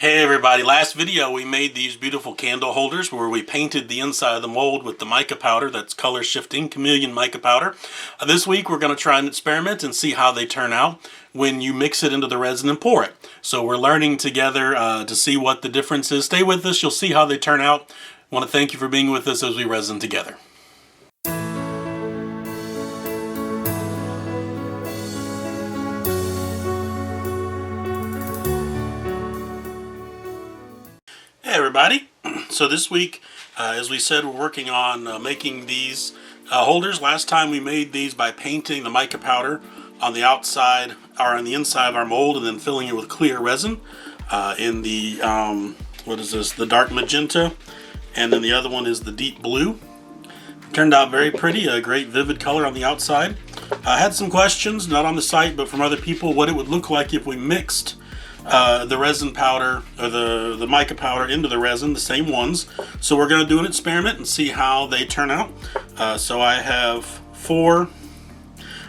Hey everybody, last video we made these beautiful candle holders where we painted the inside of the mold with the mica powder. That's color shifting Chameleon mica powder. This week we're going to try an experiment and see how they turn out when you mix it into the resin and pour it. So we're learning together to see what the difference is. Stay with us, you'll see how they turn out. I want to thank you for being with us as we resin together. Hey everybody, so this week, as we said, we're working on making these holders. Last time we made these by painting the mica powder on the outside, or on the inside of our mold, and then filling it with clear resin in the, what is this, the dark magenta, and then the other one is the deep blue. It turned out very pretty, a great vivid color on the outside. I had some questions, not on the site, but from other people, what it would look like if we mixed the resin powder, or the mica powder, into the resin, the same ones. So we're going to do an experiment and see how they turn out. So I have 4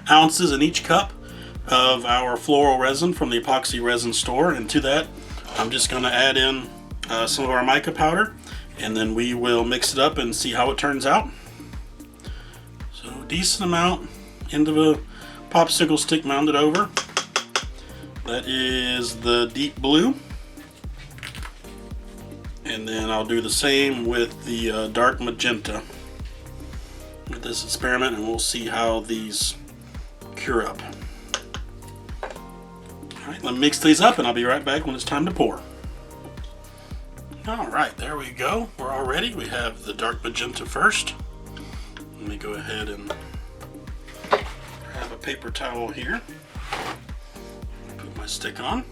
ounces in each cup of our floral resin from the epoxy resin store, and to that I'm just going to add in some of our mica powder, and then we will mix it up and see how it turns out. So decent amount into the popsicle stick, mounded over. That is the deep blue, and then I'll do the same with the dark magenta with this experiment, and we'll see how these cure up. Alright, let me mix these up and I'll be right back when it's time to pour. Alright, there we go. We're all ready. We have the dark magenta first. Let me go ahead and grab a paper towel here. Put my stick on,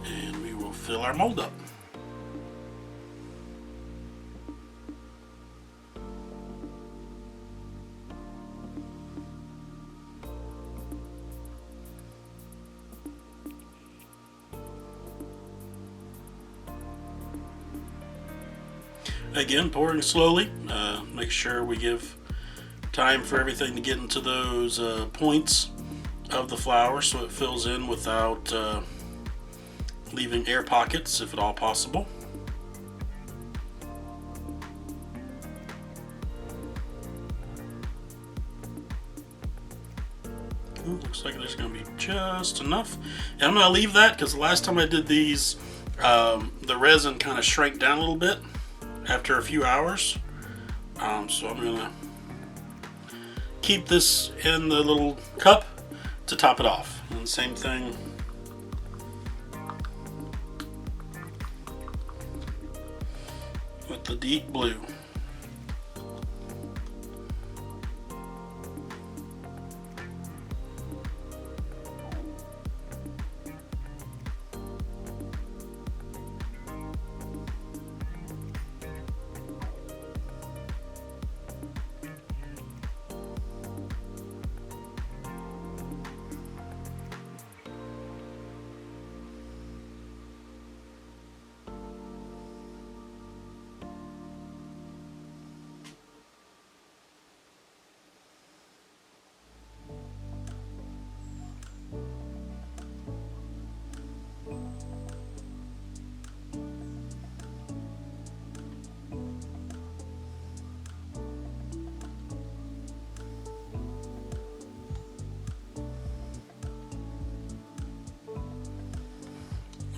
and we will fill our mold up. Again, pouring slowly. Make sure we give time for everything to get into those points of the flower so it fills in without leaving air pockets, if at all possible. Looks like there's going to be just enough. And I'm going to leave that because the last time I did these, the resin kind of shrank down a little bit after a few hours. So I'm going to keep this in the little cup to top it off. And same thing with the deep blue.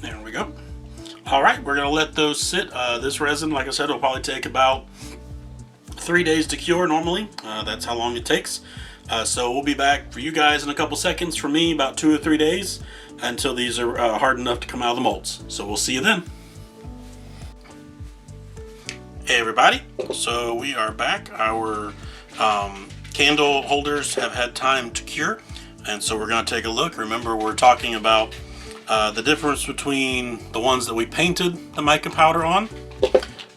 There we go. Alright, we're going to let those sit. This resin, like I said, will probably take about 3 days to cure normally. That's how long it takes. So we'll be back for you guys in a couple seconds. For me, about 2 or 3 days until these are hard enough to come out of the molds. So we'll see you then. Hey everybody, so we are back. Our candle holders have had time to cure, and so we're going to take a look. Remember, we're talking about the difference between the ones that we painted the mica powder on,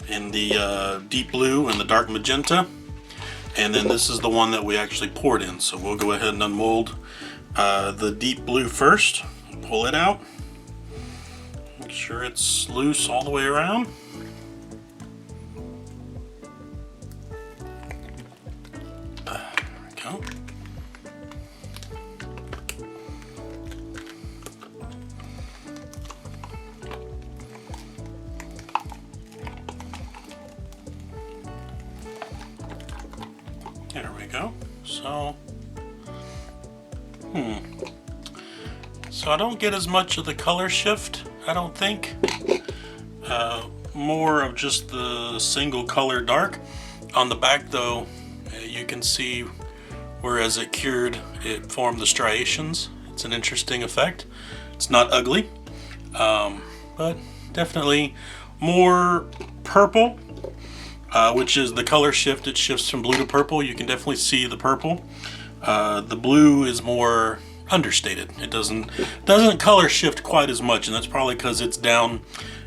and the deep blue and the dark magenta, and then this is the one that we actually poured in. So we'll go ahead and unmold the deep blue first, pull it out, make sure it's loose all the way around. There we go. So, so I don't get as much of the color shift, I don't think. More of just the single color dark. On the back though, you can see where as it cured, it formed the striations. It's an interesting effect. It's not ugly, but definitely more purple, which is the color shift. It shifts from blue to purple. You can definitely see the purple. The blue is more understated. It doesn't color shift quite as much, and that's probably because it's down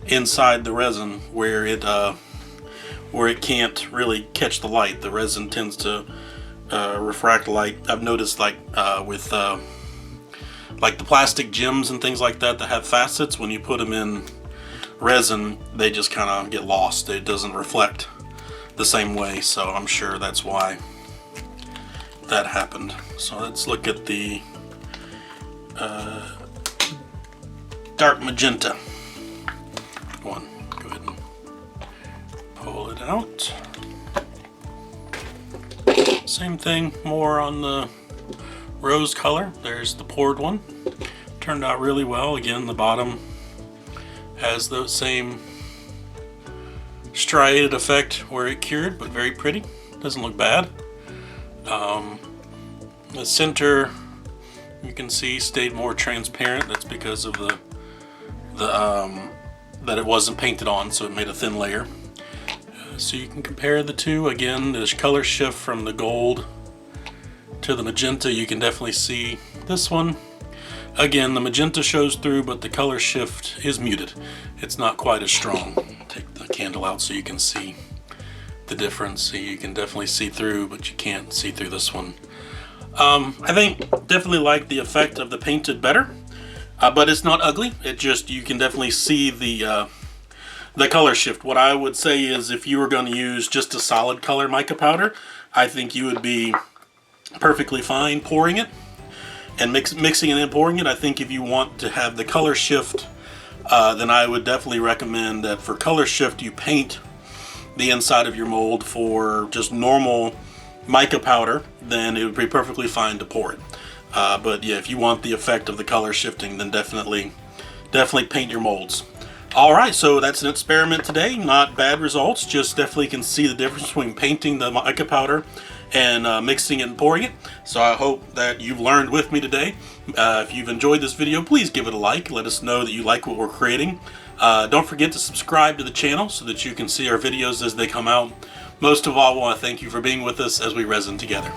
inside the resin where it can't really catch the light. The resin tends to refract light. I've noticed, like with like the plastic gems and things like that have facets, when you put them in resin, they just kind of get lost. It doesn't reflect the same way, so I'm sure that's why that happened. So let's look at the dark magenta one. Go ahead and pull it out. Same thing, more on the rose color. There's the poured one. Turned out really well. Again, the bottom has the same striated effect where it cured, but very pretty. Doesn't look bad. The center, you can see, stayed more transparent. That's because of that it wasn't painted on, so it made a thin layer. So you can compare the two. Again, the color shift from the gold to the magenta, you can definitely see this one. Again, the magenta shows through, but the color shift is muted. It's not quite as strong. Take the candle out so you can see the difference. See, you can definitely see through, but you can't see through this one. I think definitely like the effect of the painted better, but it's not ugly. It just, you can definitely see the color shift. What I would say is, if you were going to use just a solid color mica powder, I think you would be perfectly fine pouring it and mixing it and pouring it. I think if you want to have the color shift, then I would definitely recommend that for color shift you paint the inside of your mold. For just normal mica powder, then it would be perfectly fine to pour it. But yeah, if you want the effect of the color shifting, then definitely paint your molds. Alright, so that's an experiment today. Not bad results, just definitely can see the difference between painting the mica powder and mixing it and pouring it. So I hope that you've learned with me today. If you've enjoyed this video, please give it a like. Let us know that you like what we're creating. Don't forget to subscribe to the channel so that you can see our videos as they come out. Most of all, I want to thank you for being with us as we resin together.